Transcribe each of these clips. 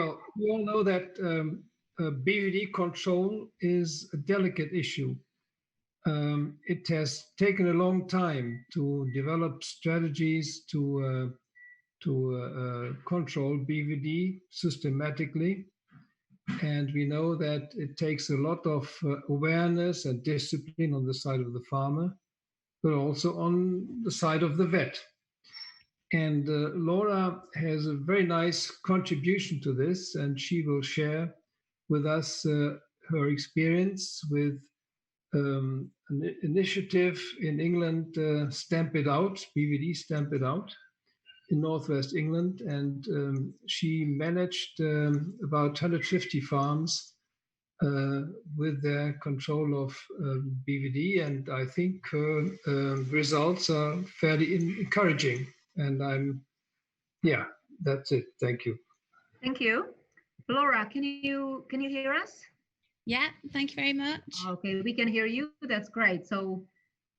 Well, we all know that BVD control is a delicate issue. It has taken a long time to develop strategies to control BVD systematically. And we know that it takes a lot of awareness and discipline on the side of the farmer, but also on the side of the vet. And Laura has a very nice contribution to this, and she will share with us her experience with an initiative in England, Stamp It Out, BVD Stamp It Out, in Northwest England. And she managed about 150 farms with their control of BVD. And I think her results are fairly encouraging. And that's it. Thank you. Thank you. Laura, can you hear us? Yeah, thank you very much. Okay, we can hear you. That's great. So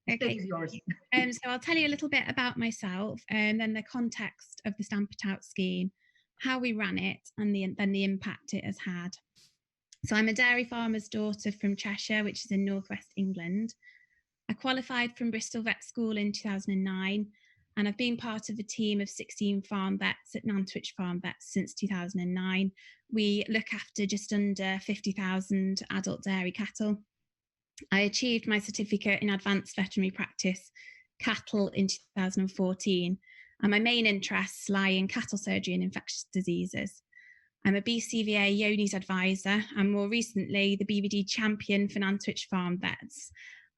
the stage is yours. So I'll tell you a little bit about myself and then the context of the Stamp It Out scheme, how we ran it, and then the impact it has had. So I'm a dairy farmer's daughter from Cheshire, which is in Northwest England. I qualified from Bristol Vet School in 2009, and I've been part of a team of 16 farm vets at Nantwich Farm Vets since 2009. We look after just under 50,000 adult dairy cattle. I achieved my certificate in advanced veterinary practice cattle in 2014, and my main interests lie in cattle surgery and infectious diseases. I'm a BCVA Yoni's advisor and more recently the BVD champion for Nantwich Farm Vets.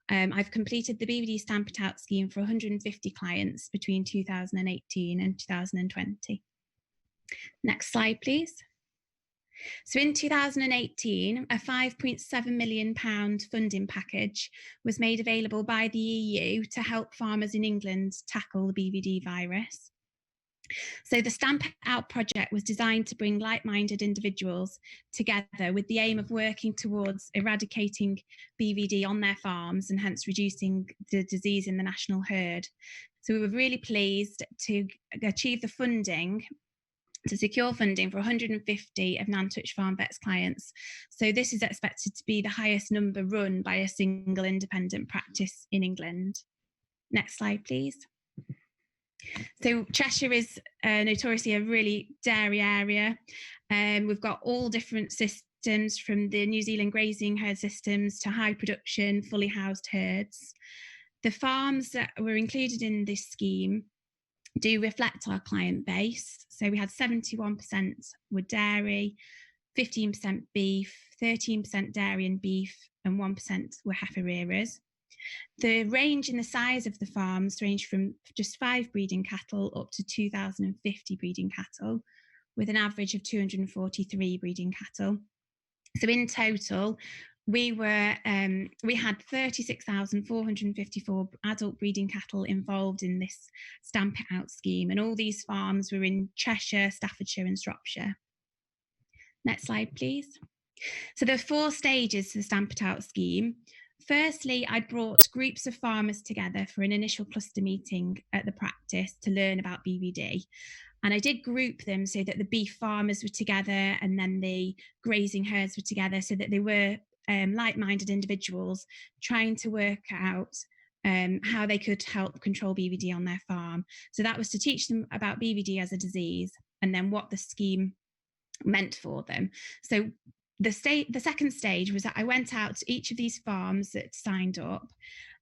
I've completed the BVD Stamp It Out scheme for 150 clients between 2018 and 2020. Next slide, please. So in 2018, a £5.7 million funding package was made available by the EU to help farmers in England tackle the BVD virus. So the Stamp It Out project was designed to bring like-minded individuals together with the aim of working towards eradicating BVD on their farms and hence reducing the disease in the national herd. So we were really pleased to achieve the funding, to secure funding for 150 of Nantwich Farm Vets clients. So this is expected to be the highest number run by a single independent practice in England. Next slide, please. So Cheshire is notoriously a really dairy area. We've got all different systems from the New Zealand grazing herd systems to high production, fully housed herds. The farms that were included in this scheme do reflect our client base. So we had 71% were dairy, 15% beef, 13% dairy and beef, and 1% were heifer rearers. The range in the size of the farms ranged from just 5 breeding cattle up to 2,050 breeding cattle, with an average of 243 breeding cattle. So in total, we had 36,454 adult breeding cattle involved in this Stamp It Out scheme, and all these farms were in Cheshire, Staffordshire and Shropshire. Next slide, please. So there are 4 stages to the Stamp It Out scheme. Firstly, I brought groups of farmers together for an initial cluster meeting at the practice to learn about BVD. And I did group them so that the beef farmers were together and then the grazing herds were together, so that they were like-minded individuals trying to work out how they could help control BVD on their farm. So that was to teach them about BVD as a disease and then what the scheme meant for them. So the second stage was that I went out to each of these farms that signed up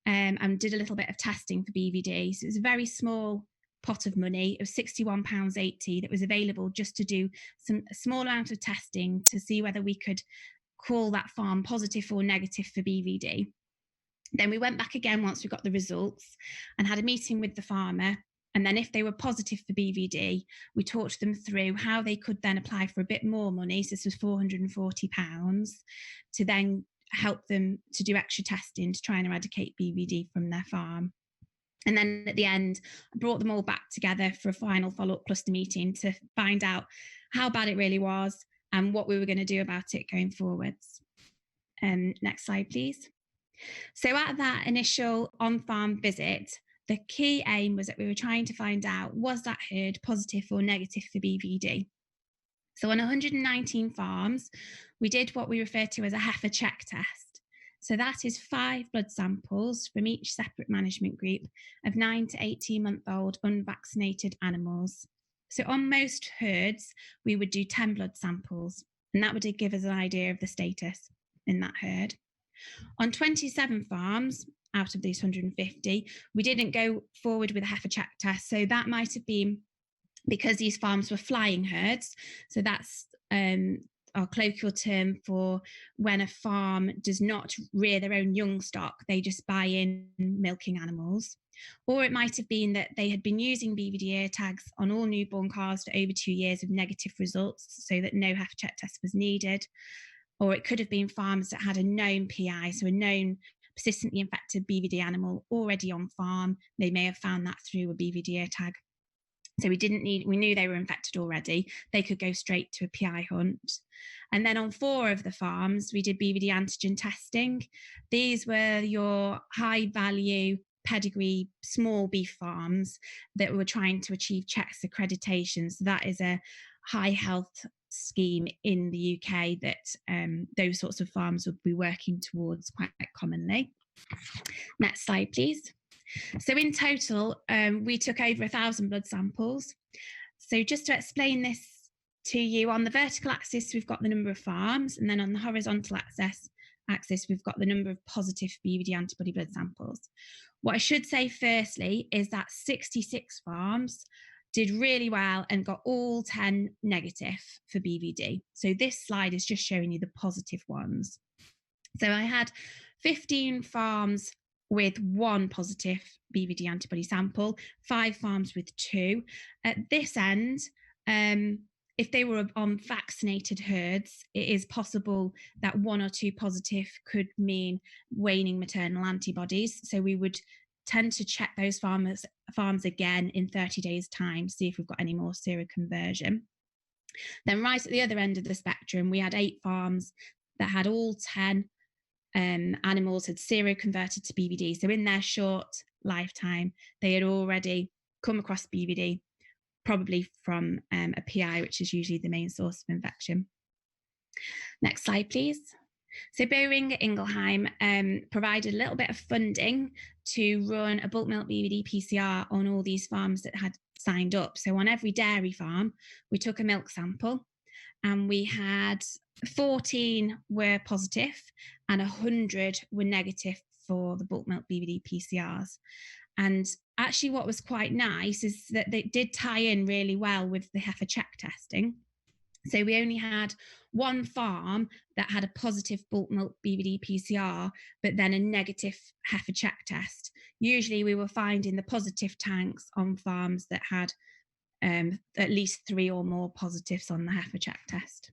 and did a little bit of testing for BVD. So it was a very small pot of money. It was £61.80 that was available just to do a small amount of testing to see whether we could call that farm positive or negative for BVD. Then we went back again once we got the results and had a meeting with the farmer. And then if they were positive for BVD, we talked them through how they could then apply for a bit more money. So this was £440 to then help them to do extra testing to try and eradicate BVD from their farm. And then at the end, I brought them all back together for a final follow-up cluster meeting to find out how bad it really was and what we were going to do about it going forwards. Next slide, please. So at that initial on-farm visit, the key aim was that we were trying to find out, was that herd positive or negative for BVD? So on 119 farms, we did what we refer to as a heifer check test. So that is 5 blood samples from each separate management group of 9 to 18-month-old unvaccinated animals. So on most herds, we would do 10 blood samples, and that would give us an idea of the status in that herd. On 27 farms, out of these 150, we didn't go forward with a heifer check test. So that might have been because these farms were flying herds. So that's our colloquial term for when a farm does not rear their own young stock, they just buy in milking animals. Or it might have been that they had been using BVD ear tags on all newborn calves for over 2 years with negative results, so that no heifer check test was needed. Or it could have been farms that had a known PI, so a known persistently infected BVD animal already on farm. They may have found that through a BVD ear tag. So we knew they were infected already. They could go straight to a PI hunt. And then on 4 of the farms, we did BVD antigen testing. These were your high value pedigree small beef farms that were trying to achieve checks accreditation. So that is a high health scheme in the UK that those sorts of farms would be working towards quite commonly. Next slide, please. So in total, we took over 1,000 blood samples. So just to explain this to you, on the vertical axis, we've got the number of farms, and then on the horizontal axis, we've got the number of positive BVD antibody blood samples. What I should say firstly is that 66 farms did really well and got all 10 negative for BVD. So this slide is just showing you the positive ones. So I had 15 farms with 1 positive BVD antibody sample, 5 farms with 2. At this end, if they were on vaccinated herds, it is possible that 1 or 2 positive could mean waning maternal antibodies. So we would tend to check those farms again in 30 days' time, see if we've got any more seroconversion. Then right at the other end of the spectrum, we had 8 farms that had all 10 animals had seroconverted to BVD. So in their short lifetime, they had already come across BVD, probably from a PI, which is usually the main source of infection. Next slide, please. So Boehringer Ingelheim provided a little bit of funding to run a bulk milk BVD PCR on all these farms that had signed up. So on every dairy farm, we took a milk sample, and we had 14 were positive and 100 were negative for the bulk milk BVD PCRs. And actually what was quite nice is that they did tie in really well with the heifer check testing. So we only had 1 farm that had a positive bulk milk BVD PCR, but then a negative heifer check test. Usually we were finding the positive tanks on farms that had at least 3 or more positives on the heifer check test.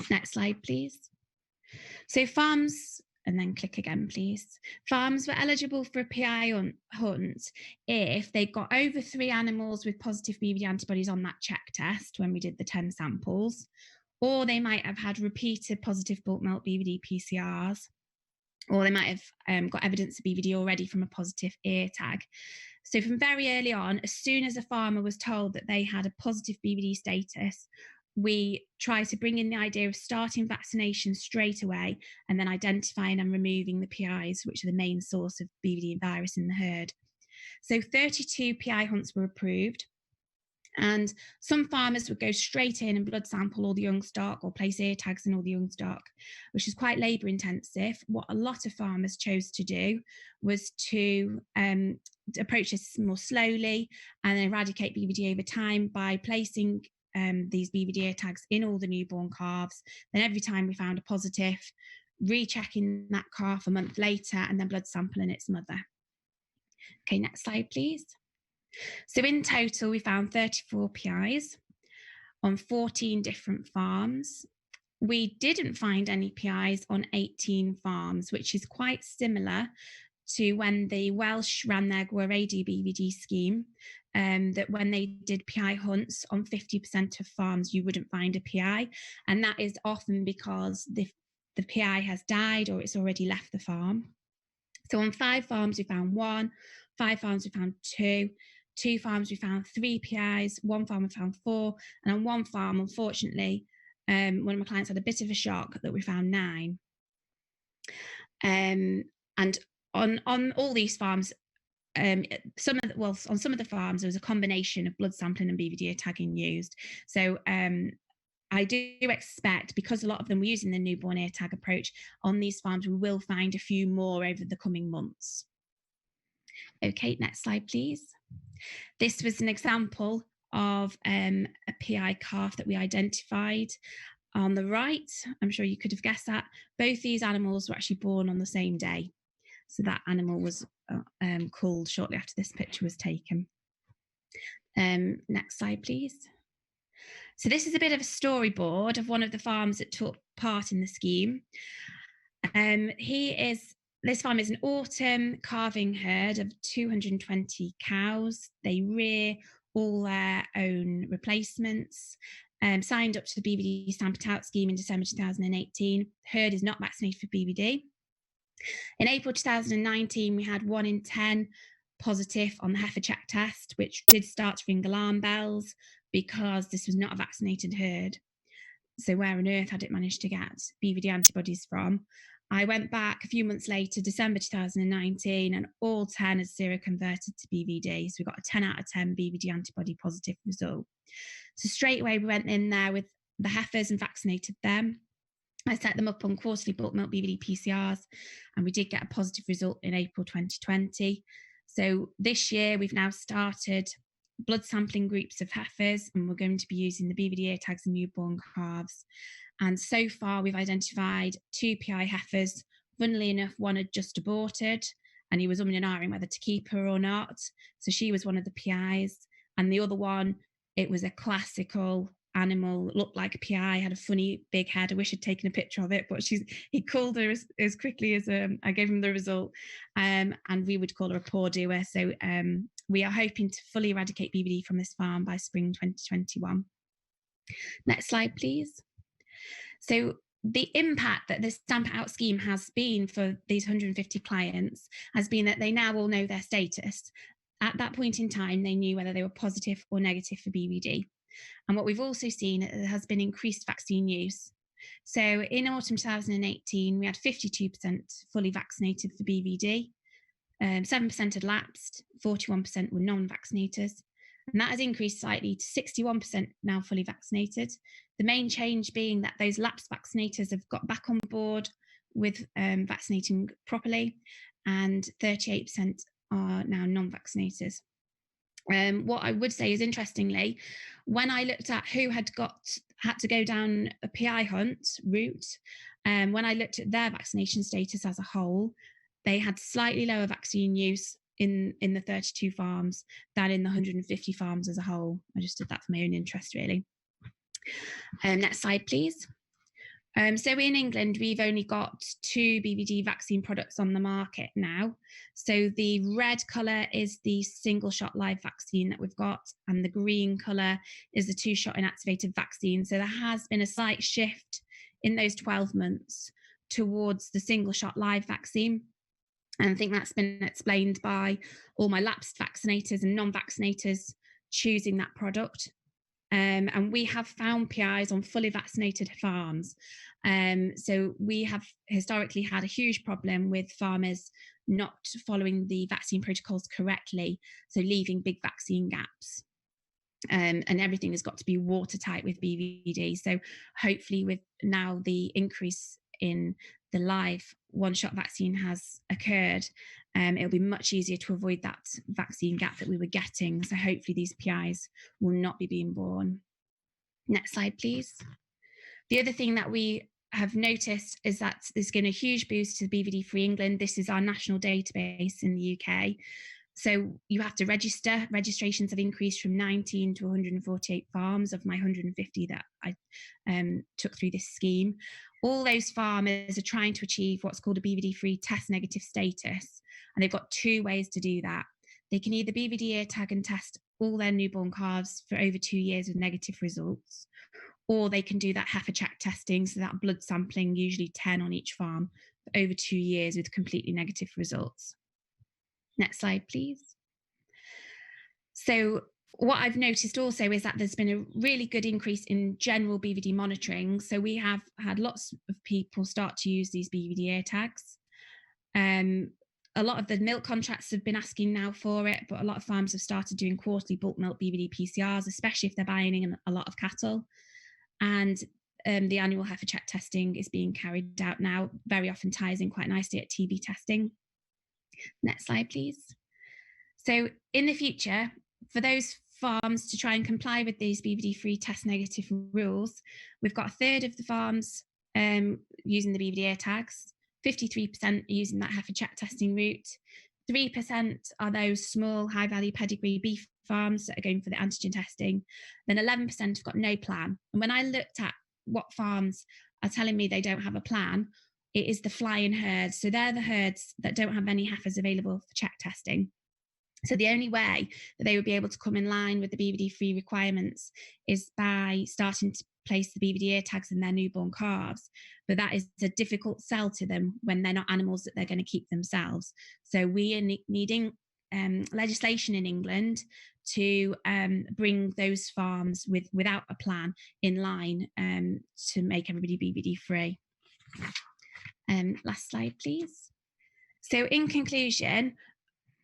Next slide, please. So farms, and then click again, please. Farms were eligible for a PI hunt if they got over 3 animals with positive BVD antibodies on that check test when we did the 10 samples, or they might have had repeated positive bulk milk BVD PCRs, or they might have got evidence of BVD already from a positive ear tag. So from very early on, as soon as a farmer was told that they had a positive BVD status, we try to bring in the idea of starting vaccination straight away and then identifying and removing the PIs, which are the main source of BVD virus in the herd. So 32 PI hunts were approved, and some farmers would go straight in and blood sample all the young stock or place ear tags in all the young stock, which is quite labour intensive. What a lot of farmers chose to do was to approach this more slowly and eradicate BVD over time by placing these BVD ear tags in all the newborn calves. Then every time we found a positive, rechecking that calf a month later and then blood sampling its mother. Okay, next slide, please. So in total, we found 34 PIs on 14 different farms. We didn't find any PIs on 18 farms, which is quite similar to when the Welsh ran their Gwaredu BVD scheme, that when they did PI hunts on 50% of farms, you wouldn't find a PI. And that is often because the PI has died or it's already left the farm. So on 5 farms, we found 1, 5 farms, we found 2, 2 farms we found 3 PIs, 1 farm we found 4, and on 1 farm, unfortunately, one of my clients had a bit of a shock that we found 9. And on all these farms, on some of the farms there was a combination of blood sampling and BVD tagging used. So I do expect, because a lot of them were using the newborn ear tag approach on these farms, we will find a few more over the coming months. Okay, next slide, please. This was an example of a PI calf that we identified. On the right, I'm sure you could have guessed that, both these animals were actually born on the same day. So that animal was culled shortly after this picture was taken. Next slide, please. So this is a bit of a storyboard of one of the farms that took part in the scheme. This farm is an autumn calving herd of 220 cows. They rear all their own replacements. Signed up to the BVD Stamp It Out scheme in December 2018. Herd is not vaccinated for BVD. In April 2019, we had 1 in 10 positive on the heifer check test, which did start to ring alarm bells because this was not a vaccinated herd. So where on earth had it managed to get BVD antibodies from? I went back a few months later, December 2019, and all 10 had seroconverted to BVD. So we got a 10 out of 10 BVD antibody positive result. So straight away, we went in there with the heifers and vaccinated them. I set them up on quarterly bulk milk BVD PCRs, and we did get a positive result in April 2020. So this year, we've now started blood sampling groups of heifers, and we're going to be using the BVD ear tags and newborn calves. And so far, we've identified 2 PI heifers. Funnily enough, one had just aborted, and he was umming and ahhing whether to keep her or not. So she was one of the PIs. And the other one, it was a classical animal, looked like a PI, had a funny big head. I wish I'd taken a picture of it, but he called her as quickly as I gave him the result. And we would call her a poor doer. So we are hoping to fully eradicate BVD from this farm by spring 2021. Next slide, please. So the impact that this Stamp It Out scheme has been for these 150 clients has been that they now all know their status. At that point in time, they knew whether they were positive or negative for BVD. And what we've also seen has been increased vaccine use. So in autumn 2018, we had 52% fully vaccinated for BVD, 7% had lapsed, 41% were non-vaccinators, and that has increased slightly to 61% now fully vaccinated. The main change being that those lapsed vaccinators have got back on board with vaccinating properly, and 38% are now non-vaccinators. What I would say is, interestingly, when I looked at who had to go down a PI hunt route, when I looked at their vaccination status as a whole, they had slightly lower vaccine use in the 32 farms than in the 150 farms as a whole. I just did that for my own interest, really. Next slide, please. So in England, we've only got 2 BVD vaccine products on the market now. So the red colour is the single shot live vaccine that we've got, and the green colour is the 2-shot inactivated vaccine. So there has been a slight shift in those 12 months towards the single shot live vaccine. And I think that's been explained by all my lapsed vaccinators and non-vaccinators choosing that product. And we have found PIs on fully vaccinated farms. So we have historically had a huge problem with farmers not following the vaccine protocols correctly, so leaving big vaccine gaps. And everything has got to be watertight with BVD. So hopefully with now the increase in the live 1-shot vaccine has occurred, it'll be much easier to avoid that vaccine gap that we were getting. So hopefully these PIs will not be being born. Next slide, please. The other thing that we have noticed is that there's been a huge boost to BVDFree England. This is our national database in the UK. So you have to register. Registrations have increased from 19 to 148 farms of my 150 that I took through this scheme. All those farmers are trying to achieve what's called a BVD-free test negative status. And they've got 2 ways to do that. They can either BVD ear tag and test all their newborn calves for over 2 years with negative results, or they can do that heifer check testing, so that blood sampling, usually 10 on each farm, for over 2 years with completely negative results. Next slide, please. So what I've noticed also is that there's been a really good increase in general BVD monitoring. So we have had lots of people start to use these BVD ear tags. A lot of the milk contracts have been asking now for it, but a lot of farms have started doing quarterly bulk milk BVD PCRs, especially if they're buying in a lot of cattle. And the annual heifer check testing is being carried out now, very often ties in quite nicely at TB testing. Next slide, please. So in the future, for those farms to try and comply with these BVD-free test negative rules, we've got a third of the farms using the BVD ear tags, 53% are using that heifer check testing route, 3% are those small high value pedigree beef farms that are going for the antigen testing, then 11% have got no plan. And when I looked at what farms are telling me they don't have a plan, it is the flying herds. So they're the herds that don't have any heifers available for check testing. So the only way that they would be able to come in line with the BVD-free requirements is by starting to place the BVD ear tags in their newborn calves. But that is a difficult sell to them when they're not animals that they're going to keep themselves. So we are needing legislation in England to bring those farms without a plan in line to make everybody BVD-free. Last slide, please. So in conclusion,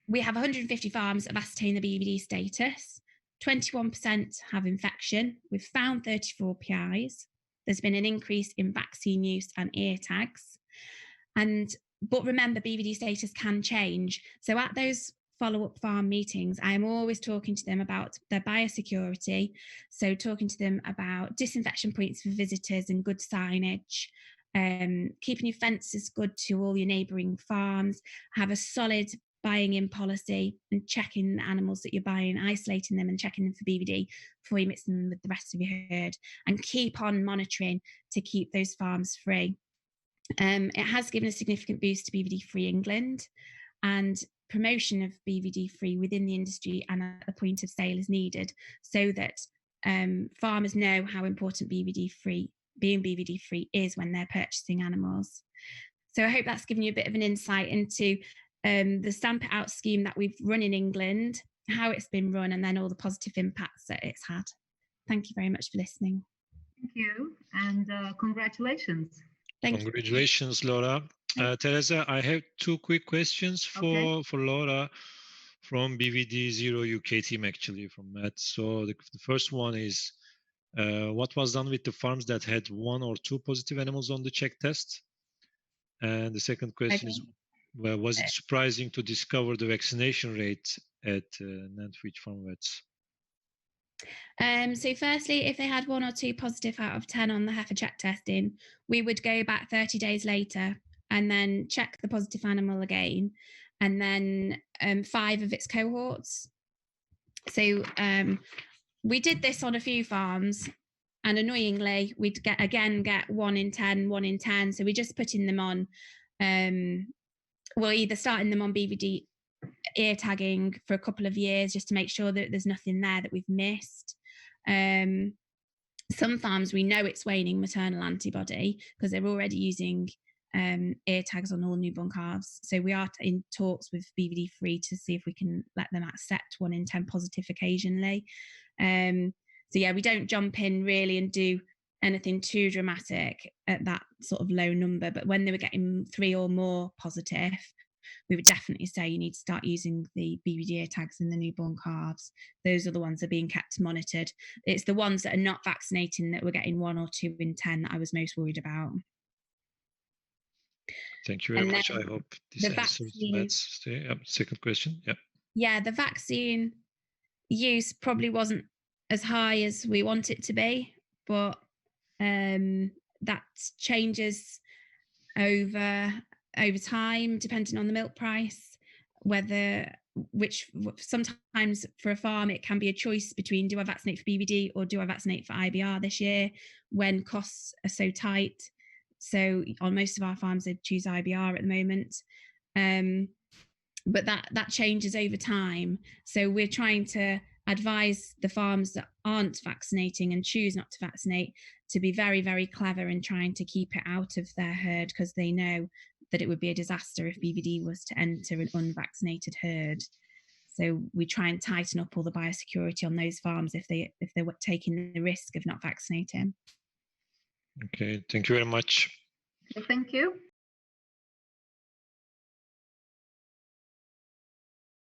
we have 150 farms that have ascertained the BVD status. 21% have infection. We've found 34 PIs. There's been an increase in vaccine use and ear tags. But remember, BVD status can change. So at those follow-up farm meetings, I'm always talking to them about their biosecurity. So talking to them about disinfection points for visitors and good signage, keeping your fences good to all your neighbouring farms, have a solid buying in policy and checking the animals that you're buying, isolating them and checking them for BVD before you mix them with the rest of your herd, and keep on monitoring to keep those farms free. It has given a significant boost to BVD-free England, and promotion of BVD-free within the industry and at the point of sale is needed so that farmers know how important being BVD-free is when they're purchasing animals. So I hope that's given you a bit of an insight into the Stamp It Out scheme that we've run in England, how it's been run, and then all the positive impacts that it's had. Thank you very much for listening. Thank you, and congratulations. Congratulations, Laura. Teresa, I have two quick questions for Laura from BVDzero UK team, actually, from Matt. So the first one is, what was done with the farms that had 1 or 2 positive animals on the check test? And the second question is, well, was it surprising to discover the vaccination rate at Nantwich Farm Vets? So firstly, if they had 1 or 2 positive out of 10 on the heifer check testing, we would go back 30 days later and then check the positive animal again, and then 5 of its cohorts. So we did this on a few farms, and annoyingly, we'd get 1 in 10, 1 in 10. So we're just putting them on, either starting them on BVD ear tagging for a couple of years just to make sure that there's nothing there that we've missed. Some farms, we know it's waning maternal antibody because they're already using ear tags on all newborn calves. So we are in talks with BVD-free to see if we can let them accept 1 in 10 positive occasionally. So yeah, we don't jump in really and do anything too dramatic at that sort of low number. But when they were getting 3 or more positive, we would definitely say you need to start using the BVD ear tags in the newborn calves. Those are the ones that are being kept monitored. It's the ones that are not vaccinating that we're getting 1 or 2 in 10 that I was most worried about. Thank you very much. I hope this answers Matt's second question. Yeah, the vaccine use probably wasn't as high as we want it to be, but that changes over time depending on the milk price, which sometimes for a farm it can be a choice between, do I vaccinate for BVD or do I vaccinate for IBR this year when costs are so tight. So on most of our farms they choose IBR at the moment, but that changes over time. So we're trying to advise the farms that aren't vaccinating and choose not to vaccinate to be very, very clever in trying to keep it out of their herd, because they know that it would be a disaster if BVD was to enter an unvaccinated herd. So we try and tighten up all the biosecurity on those farms if they were taking the risk of not vaccinating. Okay, thank you very much. Thank you.